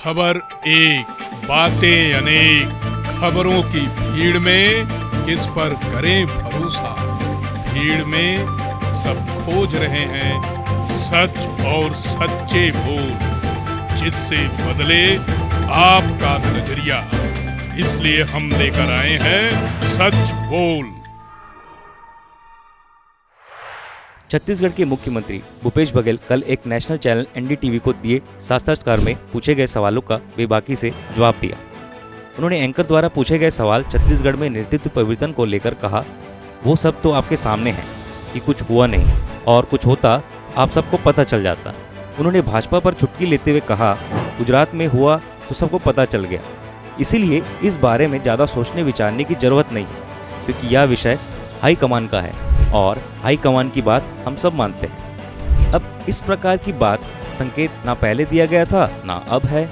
खबर एक, बातें अनेक, खबरों की भीड़ में किस पर करें भरोसा। भीड़ में सब खोज रहे हैं सच और सच्चे बोल, जिससे बदले आपका नजरिया। इसलिए हम लेकर आए हैं सच बोल। छत्तीसगढ़ के मुख्यमंत्री भूपेश बघेल कल एक नेशनल चैनल एनडीटीवी को दिए साक्षात्कार में पूछे गए सवालों का बेबाकी से जवाब दिया। उन्होंने एंकर द्वारा पूछे गए सवाल छत्तीसगढ़ में नेतृत्व परिवर्तन को लेकर कहा, वो सब तो आपके सामने है कि कुछ हुआ नहीं, और कुछ होता आप सबको पता चल जाता। उन्होंने भाजपा पर चुटकी लेते हुए कहा, गुजरात में हुआ तो सबको पता चल गया, इसीलिए इस बारे में ज़्यादा सोचने विचारने की जरूरत नहीं है, क्योंकि यह विषय हाईकमान का है और हाईकमान की बात हम सब मानते हैं। अब इस प्रकार की बात संकेत ना पहले दिया गया था ना अब है।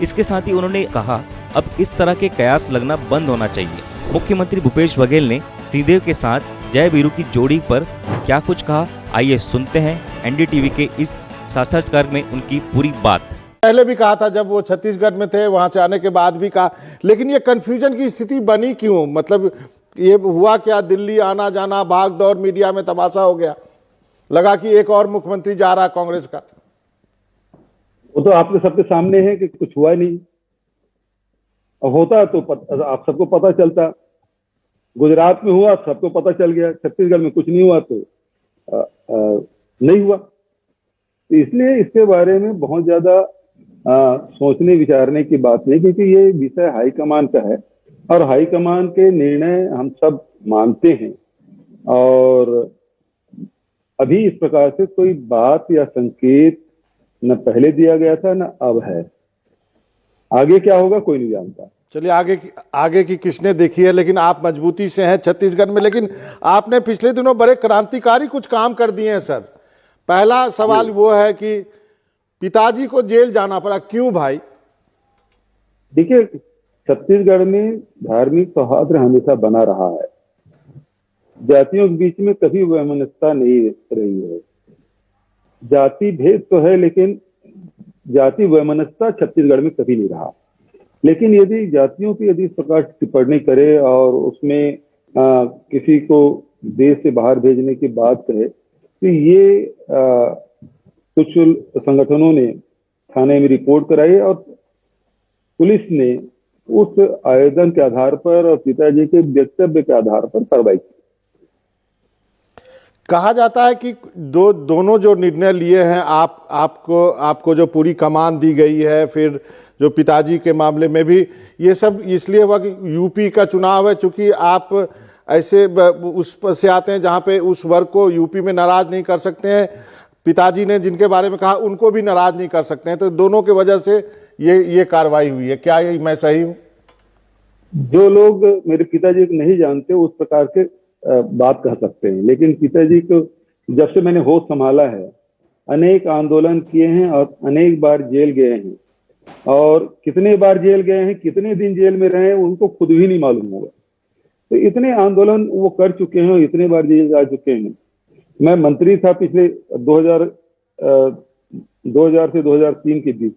इसके साथ ही उन्होंने कहा, अब इस तरह के कयास लगना बंद होना चाहिए। मुख्यमंत्री भूपेश बघेल ने सीधे के साथ जय वीरू की जोड़ी पर क्या कुछ कहा, आइए सुनते हैं एनडीटीवी के इस साक्षात्कार में उनकी पूरी बात। पहले भी कहा था जब वो छत्तीसगढ़ में थे, वहां से आने के बाद भी कहा, लेकिन ये कंफ्यूजन की स्थिति बनी क्यों? मतलब ये हुआ क्या? दिल्ली आना जाना, भाग दौड़, मीडिया में तमाशा हो गया, लगा कि एक और मुख्यमंत्री जा रहा कांग्रेस का। वो तो आपके सबके सामने है कि कुछ हुआ नहीं। अब होता तो आप सबको पता चलता। गुजरात में हुआ सबको पता चल गया, छत्तीसगढ़ में कुछ नहीं हुआ तो नहीं हुआ। तो इसलिए इसके बारे में बहुत ज्यादा सोचने विचारने की बात नहीं, क्योंकि ये विषय हाईकमान का है और हाईकमान के निर्णय हम सब मानते हैं। और अभी इस प्रकार से कोई बात या संकेत न पहले दिया गया था न अब है। आगे क्या होगा कोई नहीं जानता। चलिए आगे की किसने देखी है, लेकिन आप मजबूती से हैं छत्तीसगढ़ में। लेकिन आपने पिछले दिनों बड़े क्रांतिकारी कुछ काम कर दिए हैं सर। पहला सवाल वो है कि पिताजी को जेल जाना पड़ा, क्यों भाई? देखिए, छत्तीसगढ़ में धार्मिक सौहार्द हमेशा बना रहा है। जातियों के बीच में कभी वैमनस्यता नहीं रही है। जाति भेद तो है, लेकिन जाति वैमनस्यता छत्तीसगढ़ में कभी नहीं रहा। लेकिन यदि जातियों की इस प्रकार टिप्पणी करे और उसमें किसी को देश से बाहर भेजने की बात कहे, तो ये कुछ संगठनों ने थाने में रिपोर्ट कराई और पुलिस ने उस आवेदन के आधार पर और पिताजी के वक्तव्य के आधार पर कार्रवाई की। कहा जाता है कि दोनों जो निर्णय लिए हैं, आपको जो पूरी कमान दी गई है, फिर जो पिताजी के मामले में भी, ये सब इसलिए हुआ कि यूपी का चुनाव है, चूंकि आप ऐसे उस पर से आते हैं जहां पे उस वर्ग को यूपी में नाराज नहीं कर सकते हैं। पिताजी ने जिनके बारे में कहा उनको भी नाराज नहीं कर सकते हैं, तो दोनों की वजह से ये कार्रवाई हुई है। क्या ये मैं सही हूं? जो लोग मेरे पिताजी को नहीं जानते उस प्रकार के बात कह सकते हैं, लेकिन पिताजी को जब से मैंने होश संभाला है, अनेक आंदोलन किए हैं और अनेक बार जेल गए हैं। और कितने बार जेल गए हैं, कितने दिन जेल में रहे हैं, उनको खुद भी नहीं मालूम होगा। तो इतने आंदोलन वो कर चुके हैं, इतने बार जेल जा चुके हैं। मैं मंत्री था पिछले 2000 से 2003 के बीच,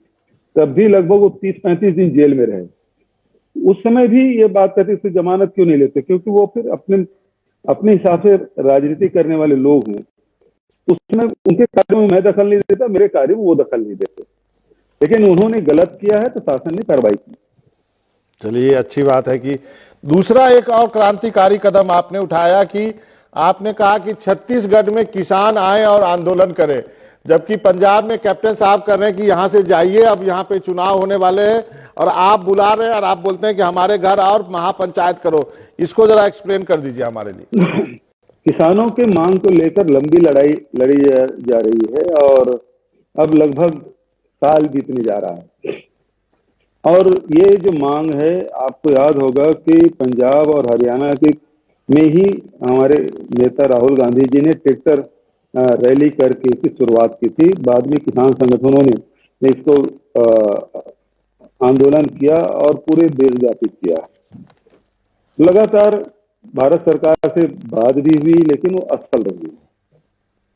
तब भी लगभग वो 30-35 दिन जेल में रहे। उस समय भी ये बात कहते थे जमानत क्यों नहीं लेते, क्योंकि वो फिर अपने हिसाब से राजनीति करने वाले लोग हैं। उस समय उनके कार्यों में मैं दखल नहीं देता, मेरे कार्य में वो दखल नहीं देते, लेकिन उन्होंने गलत किया है तो शासन ने कार्रवाई की। चलिए, अच्छी बात है कि दूसरा एक और क्रांतिकारी कदम आपने उठाया कि आपने कहा कि छत्तीसगढ़ में किसान आए और आंदोलन करें, जबकि पंजाब में कैप्टन साहब कर रहे हैं कि यहां से जाइए, अब यहां पे चुनाव होने वाले हैं और आप बुला रहे हैं और आप बोलते हैं कि हमारे घर और महापंचायत करो। इसको जरा एक्सप्लेन कर दीजिए हमारे लिए। किसानों के मांग को लेकर लंबी लड़ाई लड़ी जा रही है और अब लगभग साल बीतने जा रहा है। और ये जो मांग है, आपको याद होगा कि पंजाब और हरियाणा के में ही हमारे नेता राहुल गांधी जी ने ट्रैक्टर रैली करके इसकी शुरुआत की थी। बाद में किसान संगठनों ने इसको आंदोलन किया और पूरे देशव्यापी किया। लगातार भारत सरकार से बात भी हुई, लेकिन वो असफल रही।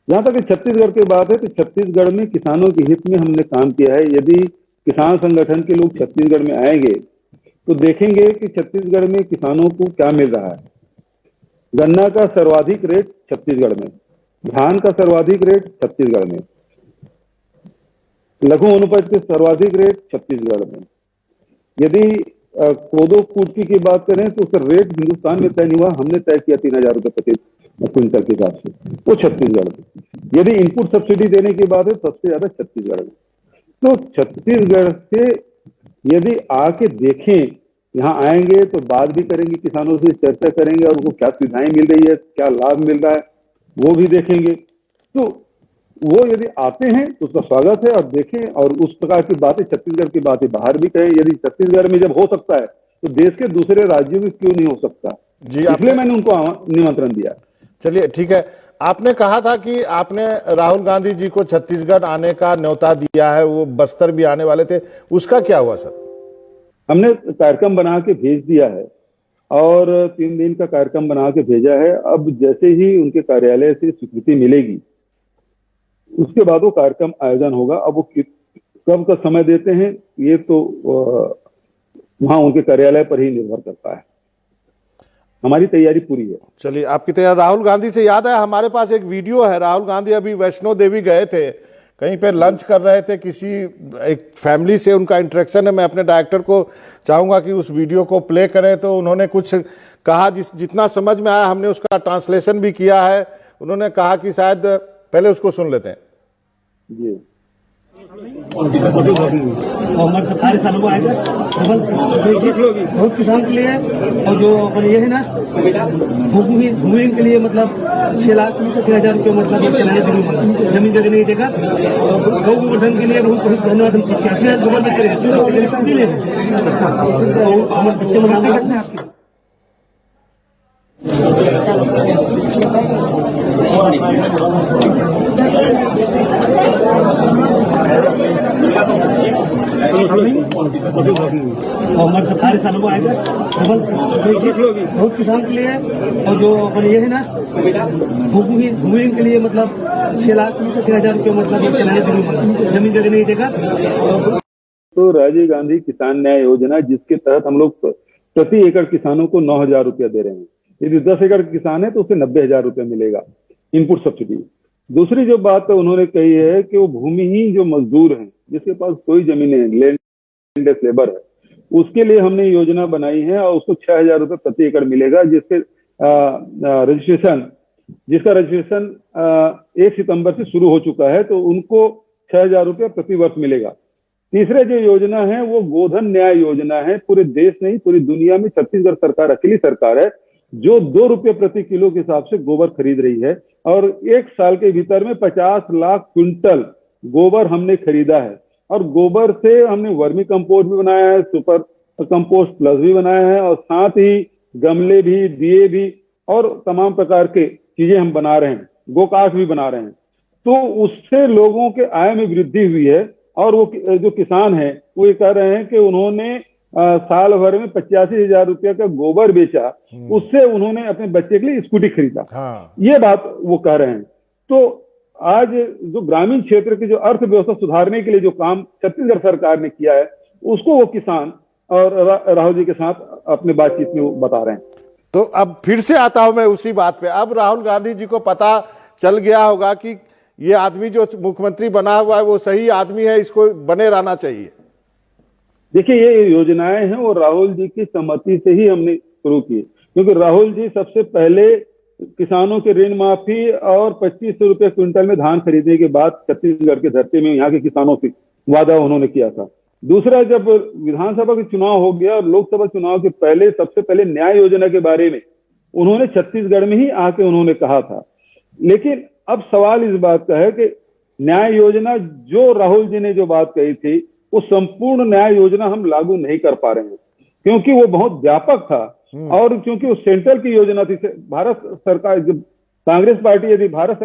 जहां तक छत्तीसगढ़ की बात है तो छत्तीसगढ़ में किसानों के हित में हमने काम किया है। यदि किसान संगठन के लोग छत्तीसगढ़ में आएंगे तो देखेंगे कि छत्तीसगढ़ में किसानों को क्या मिल रहा है। गन्ना का सर्वाधिक रेट छत्तीसगढ़ में, धान का सर्वाधिक रेट छत्तीसगढ़ में, लघु वनोपज के सर्वाधिक रेट छत्तीसगढ़ में। यदि कोदो कुटकी की बात करें तो उसका रेट हिंदुस्तान में तय नहीं हुआ, हमने तय किया 3,000 रुपये प्रति क्विंटल के हिसाब से, वो छत्तीसगढ़ में। यदि इनपुट सब्सिडी देने की बात है सबसे ज्यादा छत्तीसगढ़ में। तो छत्तीसगढ़ से यदि आके देखें, यहाँ आएंगे तो बात भी करेंगे, किसानों से चर्चा करेंगे और उनको क्या सुविधाएं मिल रही है, क्या लाभ मिल रहा है वो भी देखेंगे। तो वो यदि आते हैं तो उसका स्वागत है और देखें, और उस प्रकार की बातें, छत्तीसगढ़ की बातें बाहर भी कहें। यदि छत्तीसगढ़ में जब हो सकता है तो देश के दूसरे राज्यों में क्यों नहीं हो सकता जी, इसलिए मैंने उनको निमंत्रण दिया। चलिए ठीक है। आपने कहा था कि आपने राहुल गांधी जी को छत्तीसगढ़ आने का न्योता दिया है, वो बस्तर भी आने वाले थे, उसका क्या हुआ सर? हमने कार्यक्रम बना के भेज दिया है और 3 दिन का कार्यक्रम बना के भेजा है। अब जैसे ही उनके कार्यालय से स्वीकृति मिलेगी उसके बाद वो कार्यक्रम आयोजन होगा। अब वो कब का समय देते हैं ये तो वहां उनके कार्यालय पर ही निर्भर करता है। हमारी तैयारी पूरी है। चलिए, आपकी तैयारी। राहुल गांधी से याद है, हमारे पास एक वीडियो है। राहुल गांधी अभी वैष्णो देवी गए थे, कहीं पे लंच कर रहे थे, किसी एक फैमिली से उनका इंटरेक्शन है। मैं अपने डायरेक्टर को चाहूंगा कि उस वीडियो को प्ले करें। तो उन्होंने कुछ कहा, जितना समझ में आया हमने उसका ट्रांसलेशन भी किया है। उन्होंने कहा कि शायद पहले उसको सुन लेते हैं जी। हमारे सरकारी सालों को आएगा बहुत किसान के लिए, और जो अपन ये है ना भूमि के लिए मतलब 6 लाख 6,000 रुपये मतलब जमीन जगह नहीं देगा। गौ गोवर्धन के लिए बहुत बहुत धन्यवाद। हम 85,000 गोबर में चले हमारे बच्चे मना हमारे सरकारी सालों को आएगा बहुत किसान के लिए, और जो अपन ये है ना भूमि के लिए मतलब 6 लाख 6,000 रुपये मतलब जमीन जगह नहीं देगा। तो राजीव गांधी किसान न्याय योजना, जिसके तहत हम लोग प्रति एकड़ किसानों को 9,000 रुपया दे रहे हैं। यदि 10 एकड़ किसान है तो उसे 90,000 रुपया मिलेगा इनपुट सब्सिडी। दूसरी जो बात उन्होंने कही है कि वो भूमिहीन जो मजदूर हैं, जिसके पास कोई जमीन है, लैंड लेबर है, उसके लिए हमने योजना बनाई है और उसको 6,000 रुपये प्रति एकड़ मिलेगा, जिसका रजिस्ट्रेशन 1 सितंबर से शुरू हो चुका है, तो उनको 6,000 रुपया प्रति वर्ष मिलेगा। तीसरे जो योजना है वो गोधन न्याय योजना है। पूरे देश नहीं, पूरी दुनिया में छत्तीसगढ़ सरकार अकेली सरकार है जो 2 रुपये प्रति किलो के हिसाब से गोबर खरीद रही है, और 1 साल के भीतर में 50 लाख क्विंटल गोबर हमने खरीदा है। और गोबर से हमने वर्मी कंपोस्ट भी बनाया है, सुपर कंपोस्ट प्लस भी बनाया है, और साथ ही गमले भी, दिए भी और तमाम प्रकार के चीजें हम बना रहे हैं, गोकाश भी बना रहे हैं। तो उससे लोगों के आय में वृद्धि हुई है। और वो जो किसान है वो ये कह रहे हैं कि उन्होंने साल भर में 85,000 रुपया का गोबर बेचा, उससे उन्होंने अपने बच्चे के लिए स्कूटी खरीदा। हाँ। ये बात वो कह रहे हैं। तो आज जो ग्रामीण क्षेत्र की जो अर्थव्यवस्था सुधारने के लिए जो काम छत्तीसगढ़ सरकार ने किया है, उसको वो किसान और राहुल जी के साथ अपने बातचीत में वो बता रहे हैं। तो अब फिर से आता हूं मैं उसी बात पे। अब राहुल गांधी जी को पता चल गया होगा कि ये आदमी जो मुख्यमंत्री बना हुआ है वो सही आदमी है, इसको बने रहना चाहिए। देखिए, ये योजनाएं हैं और राहुल जी की सहमति से ही हमने शुरू की, क्योंकि राहुल जी सबसे पहले किसानों के ऋण माफी और 2500 रुपये क्विंटल में धान खरीदने के बाद छत्तीसगढ़ के धरती में यहाँ के किसानों से वादा उन्होंने किया था। दूसरा, जब विधानसभा के चुनाव हो गया और लोकसभा चुनाव के पहले सबसे पहले न्याय योजना के बारे में उन्होंने छत्तीसगढ़ में ही आके उन्होंने कहा था। लेकिन अब सवाल इस बात का है कि न्याय योजना जो राहुल जी ने जो बात कही थी वो संपूर्ण न्याय योजना हम लागू नहीं कर पा रहे हैं, क्योंकि वो बहुत व्यापक था और क्योंकि वो सेंट्रल की योजना थी। भारत सरकार, जब कांग्रेस पार्टी यदि भारत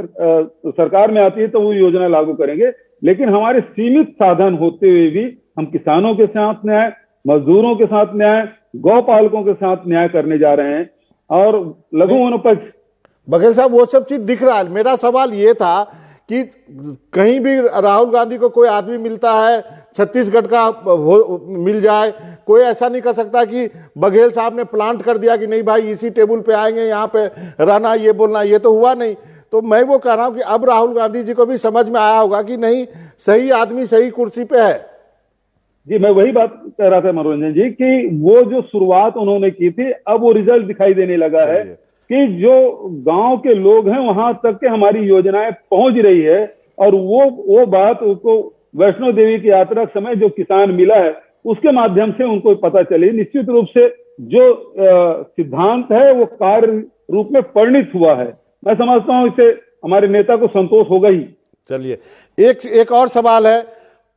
सरकार में आती है तो वो योजना लागू करेंगे, लेकिन हमारे सीमित साधन होते हुए भी हम किसानों के साथ न्याय, मजदूरों के साथ न्याय, गौपालकों के साथ न्याय करने जा रहे हैं। और लघु वनोपज, बघेल साहब, वो सब चीज दिख रहा है। मेरा सवाल ये था कि कहीं भी राहुल गांधी को कोई आदमी मिलता है छत्तीसगढ़ का मिल जाए, कोई ऐसा नहीं कर सकता कि बघेल साहब ने प्लांट कर दिया कि नहीं भाई इसी टेबल पे आएंगे, यहाँ पे रहना, ये बोलना, ये तो हुआ नहीं। तो मैं वो कह रहा हूं कि अब राहुल गांधी जी को भी समझ में आया होगा कि नहीं, सही आदमी सही कुर्सी पे है। जी, मैं वही बात कह रहा था मनोरंजन जी कि वो जो शुरुआत उन्होंने की थी, अब वो रिजल्ट दिखाई देने लगा है कि जो गांव के लोग हैं वहां तक के हमारी योजनाएं पहुंच रही है। और वो बात उनको वैष्णो देवी की यात्रा के समय जो किसान मिला है उसके माध्यम से उनको पता चली। निश्चित रूप से जो सिद्धांत है वो कार्य रूप में परिणित हुआ है। मैं समझता हूं इससे हमारे नेता को संतोष होगा ही। चलिए, एक और सवाल है,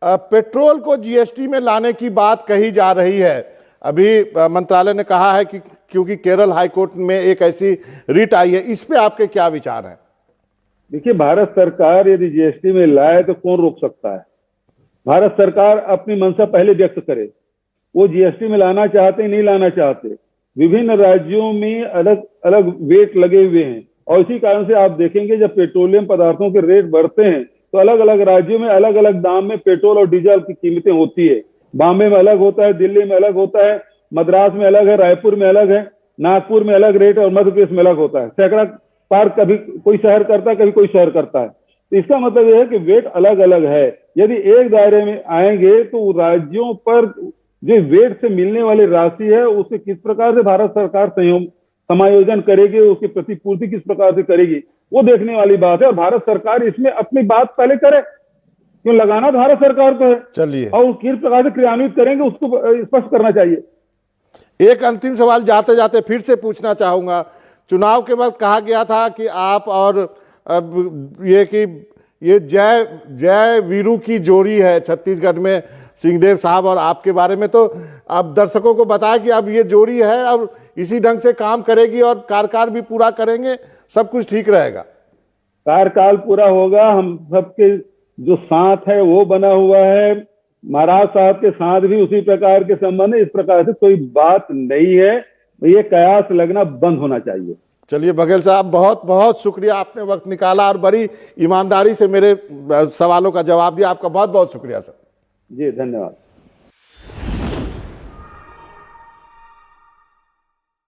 पेट्रोल को जीएसटी में लाने की बात कही जा रही है। अभी मंत्रालय ने कहा है कि क्योंकि केरल हाईकोर्ट में एक ऐसी रिट आई है, इस पे आपके क्या विचार हैं? देखिए, भारत सरकार यदि जीएसटी में लाए तो कौन रोक सकता है। भारत सरकार अपनी मंशा पहले व्यक्त करे, वो जीएसटी में लाना चाहते नहीं लाना चाहते। विभिन्न राज्यों में अलग अलग वेट लगे हुए हैं और इसी कारण से आप देखेंगे जब पेट्रोलियम पदार्थों के रेट बढ़ते हैं तो अलग अलग राज्यों में अलग अलग दाम में पेट्रोल और डीजल की कीमतें होती है। बॉम्बे में अलग होता है, दिल्ली में अलग होता है, मद्रास में अलग है, रायपुर में अलग है, नागपुर में अलग रेट और मध्य प्रदेश में अलग होता है। सैकड़ा पार कभी कोई शहर करता है, कभी कोई शहर करता है। तो इसका मतलब यह है कि वेट अलग अलग है। यदि एक दायरे में आएंगे तो राज्यों पर जो वेट से मिलने वाली राशि है उसे किस प्रकार से भारत सरकार समायोजन करेगी, उसकी प्रतिपूर्ति किस प्रकार से करेगी, वो देखने वाली बात है। और भारत सरकार इसमें अपनी बात पहले करे, क्यों लगाना भारत सरकार को है। चलिए, और किस प्रकार से क्रियान्वित करेंगे उसको स्पष्ट करना चाहिए। एक अंतिम सवाल जाते जाते फिर से पूछना चाहूंगा। चुनाव के वक्त कहा गया था कि आप और ये जय वीरू की जोड़ी है छत्तीसगढ़ में, सिंहदेव साहब और आपके बारे में। तो अब दर्शकों को बताया कि अब ये जोड़ी है और इसी ढंग से काम करेगी और कार्यकाल भी पूरा करेंगे, सब कुछ ठीक रहेगा। कार्यकाल पूरा होगा, हम सबके जो साथ है वो बना हुआ है। महाराज साहब के साथ भी उसी प्रकार के संबंध है। इस प्रकार से कोई बात नहीं है, ये कयास लगना बंद होना चाहिए। चलिए बघेल साहब, बहुत बहुत शुक्रिया, आपने वक्त निकाला और बड़ी ईमानदारी से मेरे सवालों का जवाब दिया। आपका बहुत बहुत शुक्रिया सर। जी, धन्यवाद।